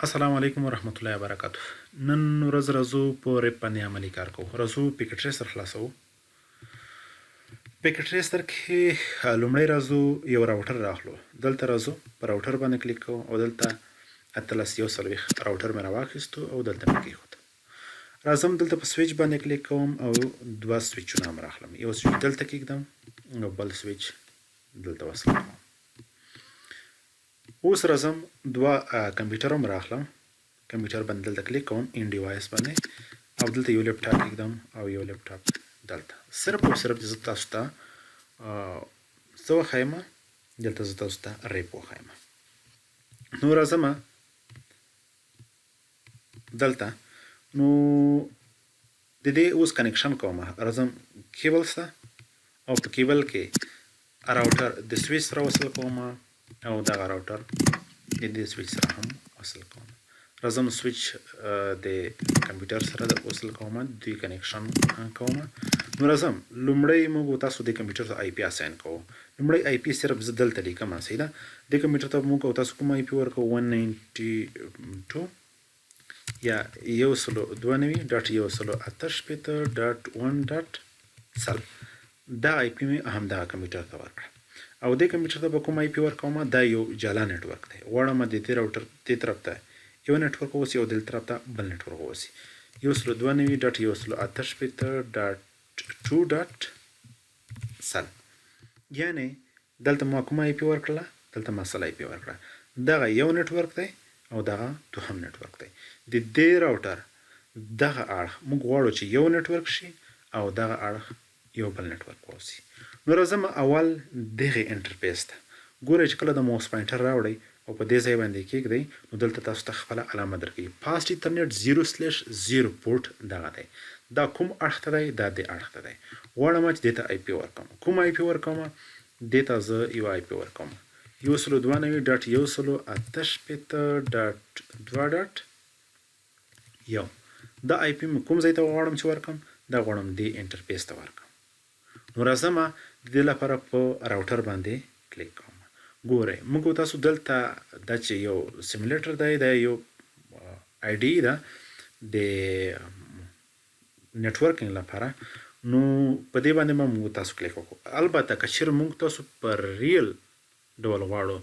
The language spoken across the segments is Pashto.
السلام علیکم ورحمت الله وبرکاته. نن ورځ راځو په ریپ باندې عملی کار کوو. راځو پیکټ ریسر خلاصو. پیکټ ریسر کې لومړی راځو یو راوټر راخلو. دلته راځو په راوټر باندې کلیک کوو او دلته 1340 راوټر مې راواخیستو او دلته مې کېښود. راځم دلته په سویچ باندې کلیک کوم او دوه سویچونه هم راخلم. یو سویچ دلته کېږدم او بل سویچ دلته وصل کوم. اوس راځم دوه کمپیوټر هم راخلم. کمپیوټر باندې دلته کلیک کوم ان ډیوایس باندې او دلته یو لیپټاپ کېږدم او یو لیپټاپ دلته. صرف او صرف زه تاسو ته څه وښایم، دلته زه تاسو ته ریپ وښایم. نو راځم دلته نو د دې اوس کنیکشن کوم. راځم کیبل ته او په کیبل کې راوټر د سویچ سره وصل کوم او دغه راوټر د دې سویچ سره هم وصل کوم. راځم سویچ د کمپیوټر سره وصل کوم، د کنیکشن کوم. نو راځم لومړی موږ تاسو د کمپیوټر ته آی پی اساین کوو. لومړی آی پی صرف زه دلته لیکم صحیح ده. د کمپیوټر ته موږ تاسو کوم آی پی ورکوو 192 یا 192.168.1.0. دا آی پی مې همدغه کمپیوټر ته ورکړه او د کمپیوټر ته به کوم آی پی ورکوم. دا یو جلا نیټورک دی. غواړم د دې راوټر دې طرف ته یو نیټورک اوسي او دې طرف ته بل نیټورک اوسي. 192.168.2.0 یعنی دلته ما کوم آی پی ورکړله، دلته ما سل آی پی ورکړه. دغه یو نیټورک دی او دغه دوهم نیټورک دی. د دې راوټر دغه اړخ موږ غواړو چې یو نیټورک شي او دغه اړخ یو بل نیټورک اوسي. نو راځم اول دغه انټرفیس ته. ګورئ چې کله د موس پوینټر راوړئ او په دې ځای باندې کېږدئ نو دلته تاسو ته خپله علامه درکوي. فاست ایترنیټ 0/0 پورټ دغه دی. دا کوم اړخ ته دی؟ دا دې اړخ ته دی. غواړم چې دې ته آی پی ورکوم. کوم آی پی ورکوم؟ دې ته زه یو آی پی ورکوم 192.168.2.1. دا آی پی مې کوم ځای ته غواړم چې ورکوم؟ دا غواړم دې انټرفیس ته ورکوم. نو راځم د دې لپاره په راوټر باندې کلیک کوم. ګورئ موږ تاسو دلته دا چې یو سیمولیټر دی، دا یو آی ډي ده د نیټورکینګ لپاره. نو په دې باندې موږ تاسو کلیک وکړو. البته که چېرې موږ تاسو په ریل ډول غواړو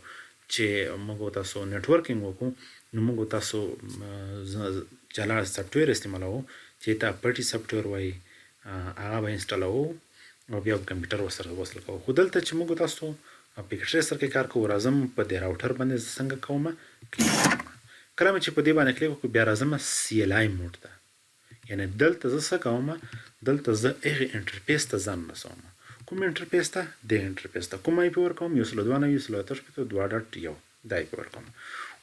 چې موږ تاسو نیټورکینګ وکړو نو موږ تاسو جلا سافټویر استعمالوو چې ته پټي سافټویر وایي، هغه به انسټالوو او بیا کمپیوټر ورسره وصل کوو. خو دلته چې موږ تاسو پیکټ ریسر کې کار کوو، راځم په دې راوټر باندې څنګه کوم کلیک کوم. کله مې چې په دې باندې کلیک وکړو بیا راځم سی ال آی موډ ته. یعنې دلته زه څه کوم؟ دلته زه هغې انټرفیس ته ځان رسوم. کوم انټرفیس ته؟ دې انټرفیس ته. کوم آی پی ورکوم؟ 192.168.2.1 دا آی پی ورکوم.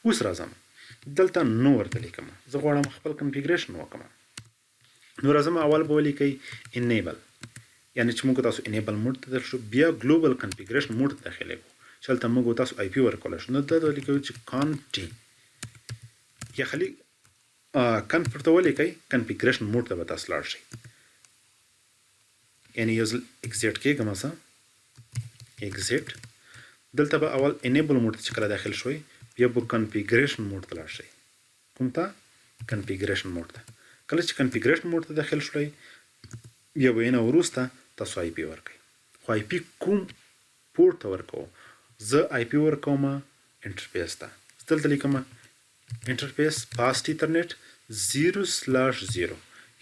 اوس راځم دلته نو ورته لیکم. زه غواړم خپل کنفیګریشن وکړم. نو راځم اول به ولیکئ انیبل، یعنی چې موږ تاسو انیبل موډ ته داخل شو. بیا ګلوبل کنفیګریشن موډ ته داخلېږو چې هلته موږ تاسو آی پی ورکولی شو. نو دلته ولیکئ چې کانټي یا خلي کن پورته ولیکئ، کنفیګریشن موډ ته به تاسو لاړ شئ. یعنی یو ځل اکزیټ کېږم زه اکزیټ. دلته به اول انیبل موډ ته چې کله داخل شوئ بیا به کنفیګریشن موډ ته لاړ شئ. کوم ته؟ کنفیګریشن موډ ته. کله چې کنفیګریشن موډ ته داخل شوئ بیا به نه وروسته تاسو آی پی ورکئ. خو آی پی کوم پورټ ته ورکوو؟ زه آی پی ورکوم انټرفیس ته. دلته لیکم انټرفیس فاست ایترنیټ 0/0.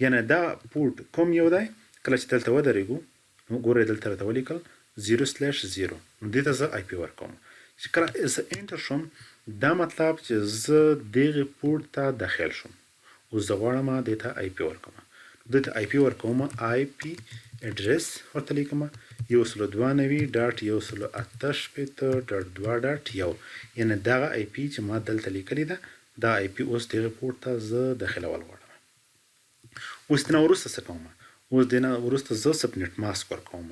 یعنی دا پورټ کوم یو دی؟ کله چې دلته ودرېږو نو ګورئ دلته راته ولیکل 0/0. نو دې ته زه آی پی ورکوم. چې کله زه انټر شوم دا مطلب چې زه دغې پورټ ته داخل شوم. اوس زه غواړم دې ته آی پی ورکوم. دلته آی پی ورکوم. آی پی اډرس ورته لیکم 192.168.2.1. یعنې دغه آی پی چې ما دلته لیکلې ده دا آی پی اوس دغه پورټ ته زه داخلول غواړم. اوس دې نه وروسته څه کوم؟ اوس دې نه وروسته زه سبنیټ ماسک ورکوم.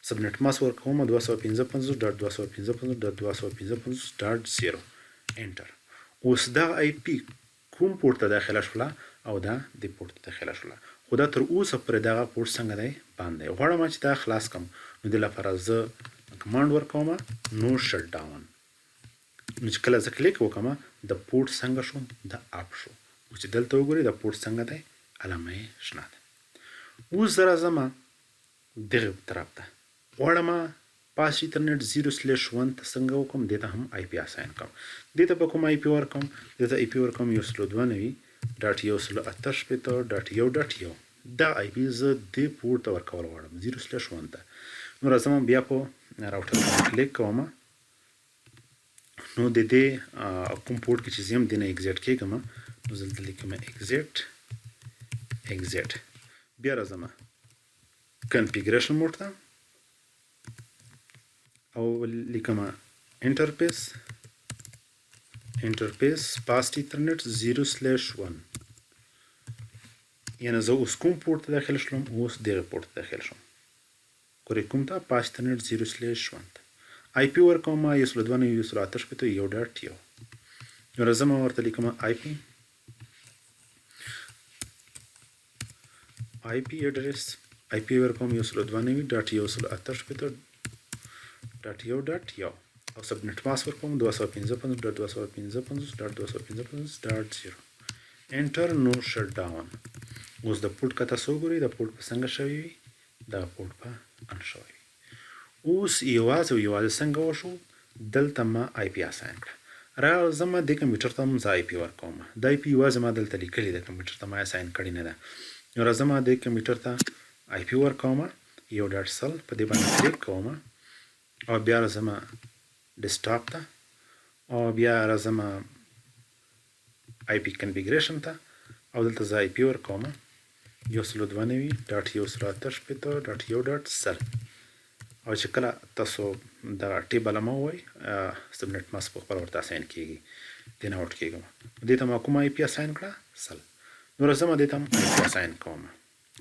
سبنیټ ماسک ورکوم 255.255.255.255.0 انټر. اوس دغه آی پی کوم پورټ ته داخله شوله او دا د پورټ ته داخله شوله. خو دا تر اوسه پورې دغه پورټ څنګه دی؟ بند دی. غواړم چې دا خلاص کړم. نو دې لپاره زه کمانډ ورکوم نو شټ ډاون. نو چې کله زه کلیک وکړم د پورټ څنګه شو د اپ شو. اوس چې دلته وګورئ د پورټ څنګه دی علامه یې شنه ده. اوس زه راځم دغه طرف ته غواړم پاس انټرنیټ 0/1 ته څنګه وکړم دې ته هم آی پی اساین کوم. دې ته به کوم آی پی ورکوم دې ته آی پی ورکوم 192.168.1.1 دا آی پی زه دې پورټ ته ورکول غواړم 0/1 ته. نو راځم بیا په راوټر باندې کلیک کوم. نو د دې کوم پورټ کې چې زم دینه ایگزیټ کېږم نو دلته لیکم ایگزیټ بیا راځم کنفیګریشن موډ ته او لیکم انټرفیس پاست ایترنت 0/1 یعنی زه اوس کوم پورټ ته داخل شلم اوس دغه پورټ ته داخل شم کوم ته پاست ایترنت 0/1 آی پی ورکوم 192.168.1.1 نو راځم ورته لیکم آی پی اډرس آی پی ورکوم 192.168.1.1 او سبنیټ پاسورډ کوم 255.255.255.255.0 انټر نو شټ ډاون. اوس د پورټ کته سو ګوري د پورټ په څنګه شوی دا پورټ په ان شوی. اوس یوازې څنګه وشو دلته ما آی پی اساین کړه راځم د کمپیوټر ته هم آی پی ورکوم د آی پی یوازې ما دلته لیکلی د کمپیوټر ته ما اساین کړی نه ده. نو راځم د کمپیوټر ته آی پی ورکوم 1.0 په دې باندې کلیک کوم او بیا راځم ډیسکټاپ ته او بیا راځم آی پی کنفیګریشن ته او دلته زه آی پی ورکوم 192.168.1.0 او چې کله تاسو د ټیبل ما وای سبنیټ ماس په خپل ورته اساین کیږي دینه ورټ کیږم دې ته ما کوم آی پی اساین کړه سل. نو راځم دې ته آی پی اساین کوم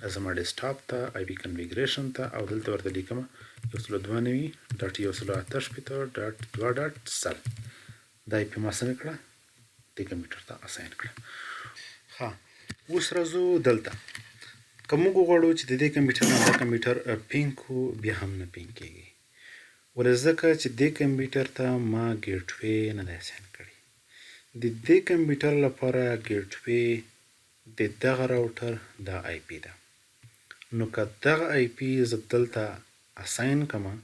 راځم ډیسکټاپ ته آی پی کنفیګریشن ته او دلته ورته لیکم 192.168.2.0 د آی پی ما څنګه کړه د کمپیوټر ته اساین کړه. ها اوس راځو دلته کوم غواړو چې د دې کمپیوټر نه دا کمپیوټر پینګ کو بیا هم نه پینګ کیږي ولځکه چې د کمپیوټر ته ما ګیټ وی نه ده اساین کړی. د دې کمپیوټر لپاره ګیټ وی د دغه راوټر د آی پی ده. نو که دغه آی پی زه دلته اساین کما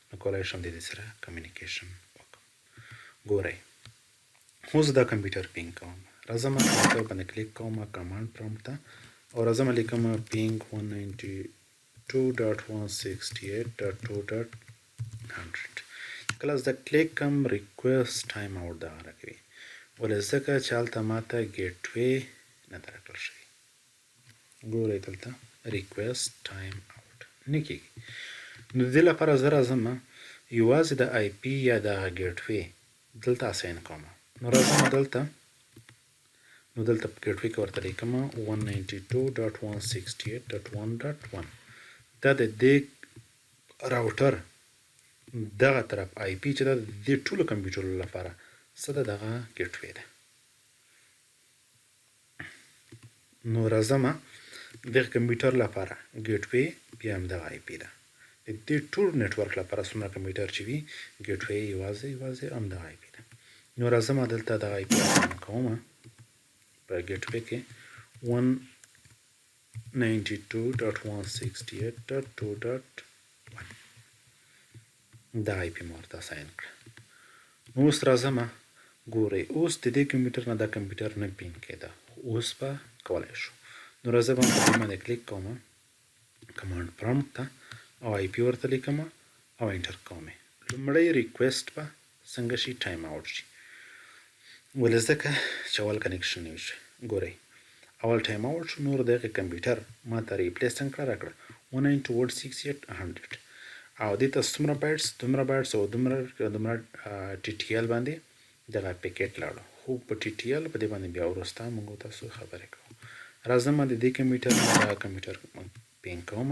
نو کولای شم د دې سره کمیونیکیشن وکړم. ګورئ اوس دا کمپیوټر پینګ کوم راځم په باندې کلیک کوم کمانډ پرومپټ ته او راځم لیکم پینګ 192.168.2.100 کله زه کلیک کوم ریکوست ټایم اوټ دا راکوي ولځکه چې هلته ماته ګیټ وی نه درکړل شوی. ګورئ دلته ریکوست ټایم اوټ نه کیږي. نو د دې لپاره زه راځم یوازې د آی پی یا د ګیټ وی دلته اساین کوم. نو راځم دلته ګیټ وی کې ورته لیکم 192.168.1.1 دا د دې راوټر دغه طرف آی پی چې د دې ټولو کمپیوټرونو لپاره څه دغه ګیټ وی ده. نو راځم دغه کمپیوټر لپاره ګیټ وی بیا هم دغه آی پی ده. د دې ټول نتورک لپاره څومره کمپیوټر چې وي ګیټ وی یوازې هم دغه آی پی ده. نو راځم دلته دغه آی پی کوم په ګیټ وی کې 192.168.2.1 دا آی پی مورته اساین کړه. اوس راځم ګورئ اوس د دې کمپیوټر نه دا کمپیوټر نه پین کېده اوس به کولای شو. نو راځم په دې باندې کلیک کوم کمانډ پرومپټ ته او آی پی ورته لیکم او انټر کوم. لومړی ریکوست به څنګه شي ټایم اوټ شي ولځکه چې اول کنیکشن نه وشي. ګورئ اول ټایم اوټ شو نور دغه کمپیوټر ما ته ریپلیس څنګه راکړه 192.168 او دې ته څومره بایټس او دومره ټي ټي ال باندې دغه پیکټ لاړو خو په ټي ټي ال په دې باندې بیا وروسته موږ تاسو خبرې کوو. راځم د دې کمپیوټر دا کمپیوټر پینګ کوم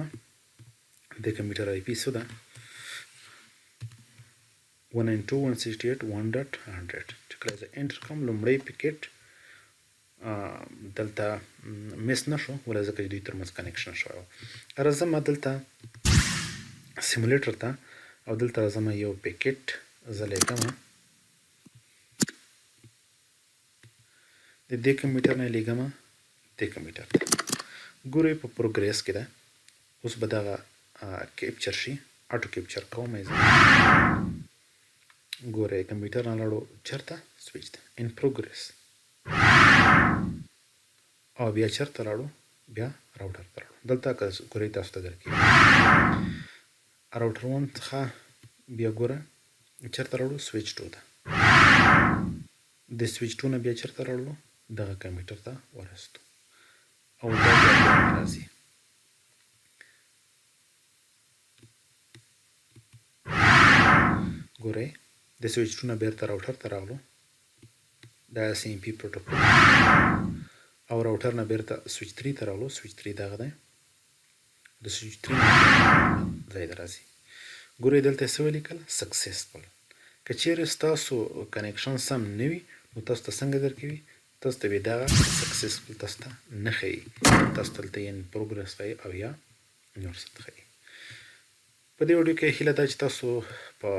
د کمپیوټر آی پی څه ده 192.168.1.100 چې کله زه انټر کوم لومړی پیکټ دلته مس نشو ولځکه دوی ترمنځ کنیکشن شوی. راځم دلته سیمولیټر ته او دلته راځم یو پیکټ زه لیکم د دې کمپیوټر نه لیږم دې کمپیوټر ته. ګورئ په پروګریس کې ده. اوس به دغه کیپچر شي. اټو کیپچر کوم یې زه. ګورئ کمپیوټر نه لاړو چېرته؟ سویچ ته. ان پروګریس. او بیا چېرته لاړو؟ بیا راوټر ته لاړو. دلته ګورئ تاسو ته درکېږي. راوټر 1 څخه بیا ګوره چېرته راوړو؟ سویچ 2 ته. د سویچ 2 نه بیا چېرته راوړو؟ دغه کمپیوټر ته ورستو. او دا بیا راځي. ګورئ د سویچ 2 نه بیرته راوټر ته راغلو. دا SMP پروتوکول. او راوټر نه بیرته سویچ 3 ته راغلو. سویچ 3 دغه دی. د سویچ 3 نه ځای ته راځي. ګورئ دلته څه ولیکل؟ سکسسفل. که چیرې ستاسو کنیکشن سم نه وي نو تاسو ته څنګه درکوي؟ تاسو ته به دغه سکسسفل تاسو ته نه ښیي. تاسو ته دلته ان پروګرس ښیي او یا نور څه ښیي. په دې ویډیو کې هیله ده چې تاسو په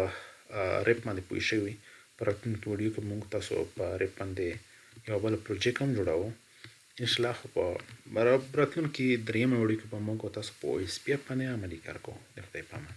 ریپ باندې پوه شوي. په راتلونکي ویډیو کې موږ تاسو په ریپ باندې یو بل پروجیکټ هم جوړوو انشاءالله. خو په راتلونکي 3مه ویډیو کې به موږ تاسو په OSPF باندې عملي کار کوو. د خدای په امان.